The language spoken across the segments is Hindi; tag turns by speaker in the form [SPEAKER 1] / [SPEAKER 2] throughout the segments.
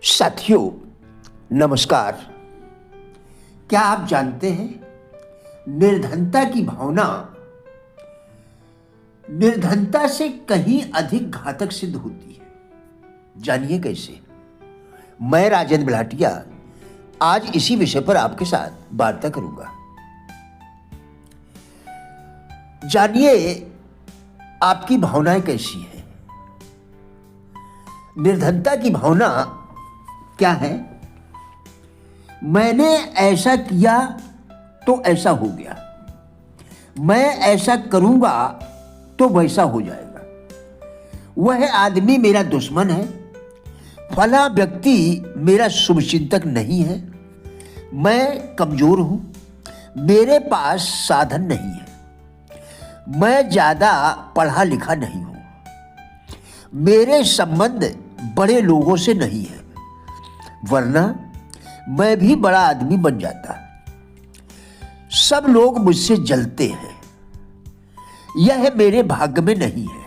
[SPEAKER 1] साथियों नमस्कार। क्या आप जानते हैं निर्धनता की भावना निर्धनता से कहीं अधिक घातक सिद्ध होती है। जानिए कैसे। मैं राजेंद्र भाटिया आज इसी विषय पर आपके साथ वार्ता करूंगा। जानिए आपकी भावनाएं कैसी हैं। निर्धनता की भावना क्या है? मैंने ऐसा किया तो ऐसा हो गया, मैं ऐसा करूंगा तो वैसा हो जाएगा, वह आदमी मेरा दुश्मन है, फला व्यक्ति मेरा शुभचिंतक नहीं है, मैं कमजोर हूं, मेरे पास साधन नहीं है, मैं ज्यादा पढ़ा लिखा नहीं हूं, मेरे संबंध बड़े लोगों से नहीं है, वरना मैं भी बड़ा आदमी बन जाता। सब लोग मुझसे जलते हैं, यह मेरे भाग्य में नहीं है।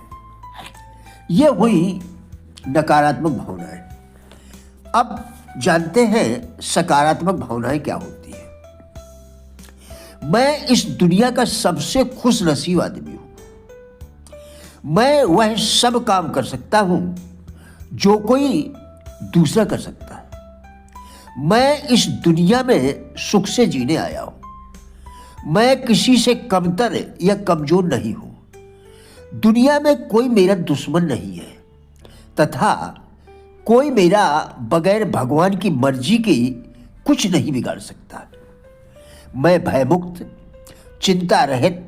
[SPEAKER 1] यह हुई नकारात्मक भावनाएं। अब जानते हैं सकारात्मक भावनाएं क्या होती है। मैं इस दुनिया का सबसे खुश नसीब आदमी हूं। मैं वह सब काम कर सकता हूं जो कोई दूसरा कर सकता है। मैं इस दुनिया में सुख से जीने आया हूं। मैं किसी से कमतर या कमजोर नहीं हूं। दुनिया में कोई मेरा दुश्मन नहीं है तथा कोई मेरा बगैर भगवान की मर्जी के कुछ नहीं बिगाड़ सकता। मैं भयमुक्त, चिंता रहित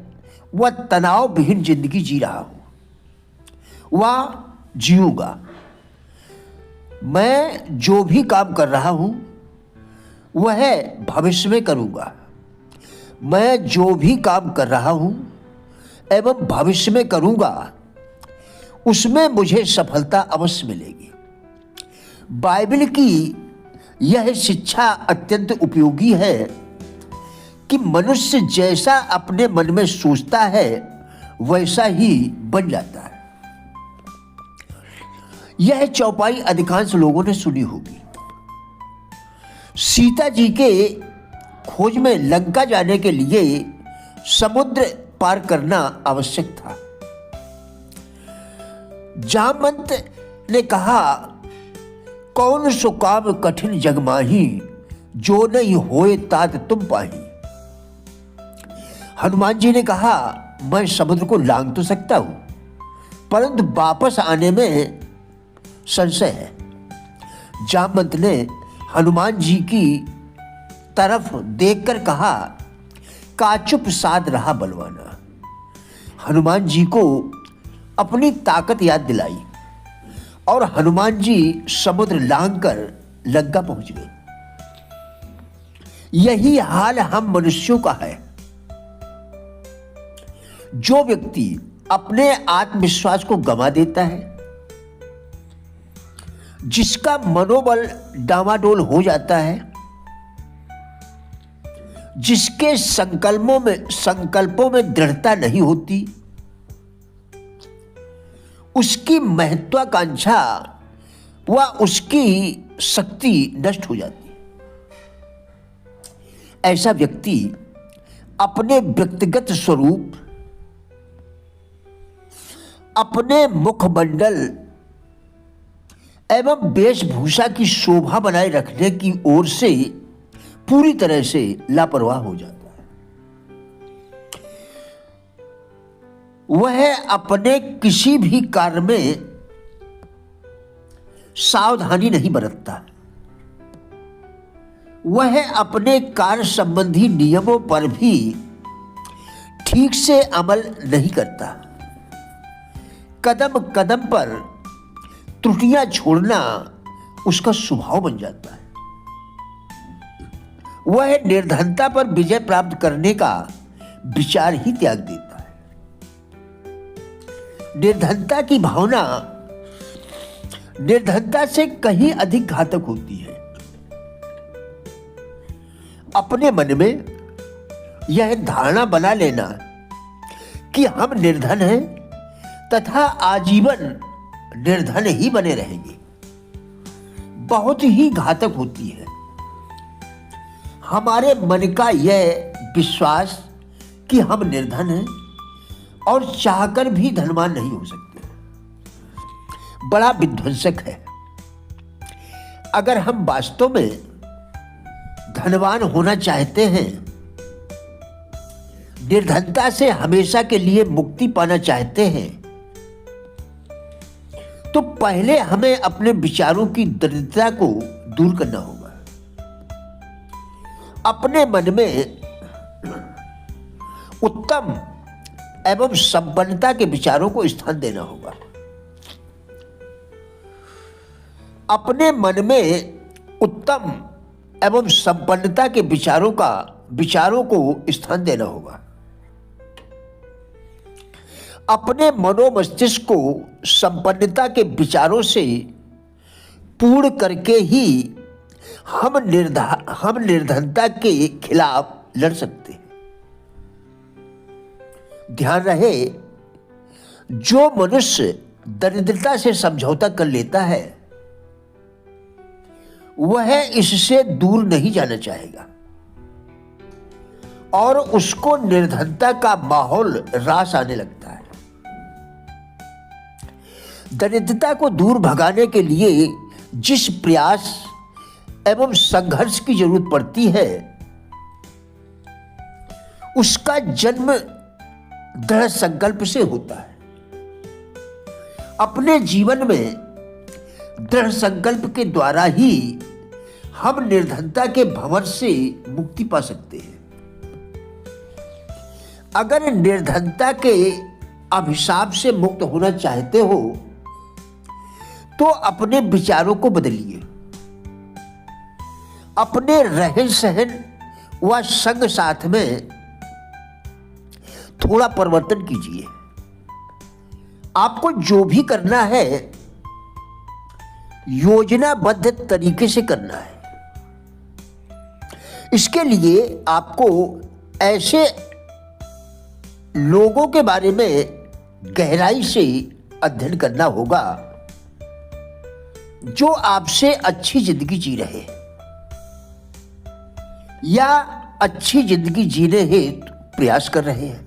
[SPEAKER 1] व तनाव विहीन जिंदगी जी रहा हूं व जीऊंगा। मैं जो भी काम कर रहा हूं वह भविष्य में करूंगा। मैं जो भी काम कर रहा हूं एवं भविष्य में करूंगा उसमें मुझे सफलता अवश्य मिलेगी। बाइबल की यह शिक्षा अत्यंत उपयोगी है कि मनुष्य जैसा अपने मन में सोचता है वैसा ही बन जाता है। यह चौपाई अधिकांश लोगों ने सुनी होगी। सीता जी के खोज में लंका जाने के लिए समुद्र पार करना आवश्यक था। जामवंत ने कहा, कौन सो काम कठिन जग माही, जो नहीं होए तात तुम पाही। हनुमान जी ने कहा, मैं समुद्र को लांघ तो सकता हूं परंतु वापस आने में संशय है। जामवंत ने हनुमान जी की तरफ देखकर कहा, काचुप साध रहा बलवाना। हनुमान जी को अपनी ताकत याद दिलाई और हनुमान जी समुद्र लांघकर लंका पहुंच गए। यही हाल हम मनुष्यों का है। जो व्यक्ति अपने आत्मविश्वास को गंवा देता है, जिसका मनोबल डामाडोल हो जाता है, जिसके संकल्पों में दृढ़ता नहीं होती, उसकी महत्वाकांक्षा व उसकी शक्ति नष्ट हो जाती है। ऐसा व्यक्ति अपने व्यक्तिगत स्वरूप, अपने मुखमंडल एवं वेशभूषा की शोभा बनाए रखने की ओर से पूरी तरह से लापरवाह हो जाता है। वह अपने किसी भी कार्य में सावधानी नहीं बरतता। वह अपने कार्य संबंधी नियमों पर भी ठीक से अमल नहीं करता। कदम कदम पर त्रुटियां छोड़ना उसका स्वभाव बन जाता है। वह निर्धनता पर विजय प्राप्त करने का विचार ही त्याग देता है। निर्धनता की भावना निर्धनता से कहीं अधिक घातक होती है। अपने मन में यह धारणा बना लेना कि हम निर्धन हैं तथा आजीवन निर्धन ही बने रहेंगे, बहुत ही घातक होती है। हमारे मन का यह विश्वास कि हम निर्धन हैं और चाहकर भी धनवान नहीं हो सकते बड़ा विध्वंसक है। अगर हम वास्तव में धनवान होना चाहते हैं, निर्धनता से हमेशा के लिए मुक्ति पाना चाहते हैं, तो पहले हमें अपने विचारों की दरिद्रता को दूर करना होगा। अपने मन में उत्तम एवं संपन्नता के विचारों को स्थान देना होगा। अपने मन में उत्तम एवं संपन्नता के विचारों को स्थान देना होगा। अपने मनोमस्तिष्क को संपन्नता के विचारों से पूर्ण करके ही हम निर्धनता के खिलाफ लड़ सकते हैं। ध्यान रहे, जो मनुष्य दरिद्रता से समझौता कर लेता है वह इससे दूर नहीं जाना चाहेगा और उसको निर्धनता का माहौल रास आने लगता है। दरिद्रता को दूर भगाने के लिए जिस प्रयास एवं संघर्ष की जरूरत पड़ती है, उसका जन्म दृढ़ संकल्प से होता है। अपने जीवन में दृढ़ संकल्प के द्वारा ही हम निर्धनता के भंवर से मुक्ति पा सकते हैं। अगर निर्धनता के अभिशाप से मुक्त होना चाहते हो तो अपने विचारों को बदलिए। अपने रहन सहन व संग साथ में थोड़ा परिवर्तन कीजिए। आपको जो भी करना है योजनाबद्ध तरीके से करना है। इसके लिए आपको ऐसे लोगों के बारे में गहराई से अध्ययन करना होगा जो आपसे अच्छी जिंदगी जी रहे या अच्छी जिंदगी जीने हेतु प्रयास कर रहे हैं।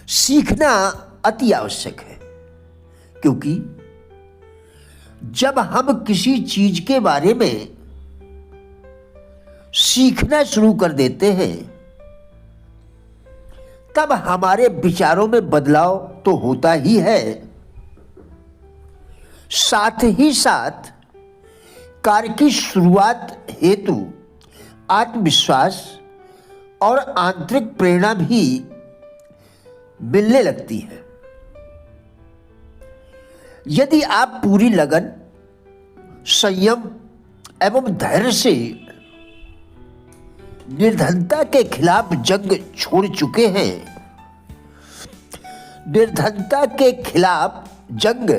[SPEAKER 1] सीखना अति आवश्यक है, क्योंकि जब हम किसी चीज के बारे में सीखना शुरू कर देते हैं तब हमारे विचारों में बदलाव तो होता ही है, साथ ही साथ कार्य की शुरुआत हेतु आत्मविश्वास और आंतरिक प्रेरणा भी मिलने लगती है। यदि आप पूरी लगन, संयम एवं धैर्य से निर्धनता के खिलाफ जंग छोड़ चुके हैं, निर्धनता के खिलाफ जंग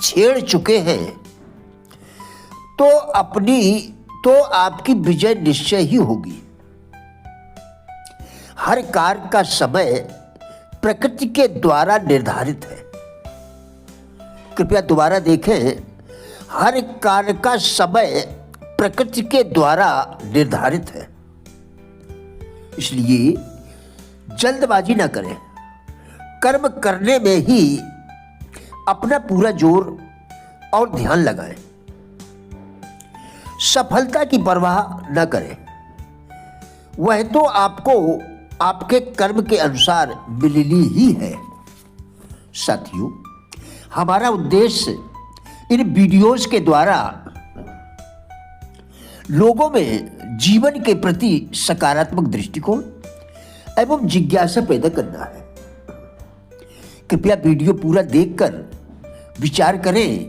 [SPEAKER 1] छेड़ चुके हैं, तो आपकी विजय निश्चय ही होगी। हर कार्य का समय प्रकृति के द्वारा निर्धारित है। कृपया दोबारा देखें, हर कार्य का समय प्रकृति के द्वारा निर्धारित है। इसलिए जल्दबाजी ना करें। कर्म करने में ही अपना पूरा जोर और ध्यान लगाएं। सफलता की परवाह न करें, वह तो आपको आपके कर्म के अनुसार मिलनी ही है। साथियों, हमारा उद्देश्य इन वीडियोस के द्वारा लोगों में जीवन के प्रति सकारात्मक दृष्टिकोण एवं जिज्ञासा पैदा करना है। कृपया वीडियो पूरा देखकर विचार करें,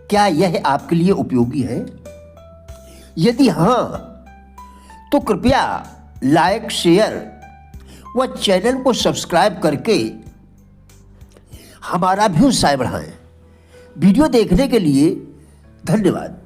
[SPEAKER 1] क्या यह आपके लिए उपयोगी है? यदि हां, तो कृपया लाइक, शेयर व चैनल को सब्सक्राइब करके हमारा भी उत्साह बढ़ाएं। वीडियो देखने के लिए धन्यवाद।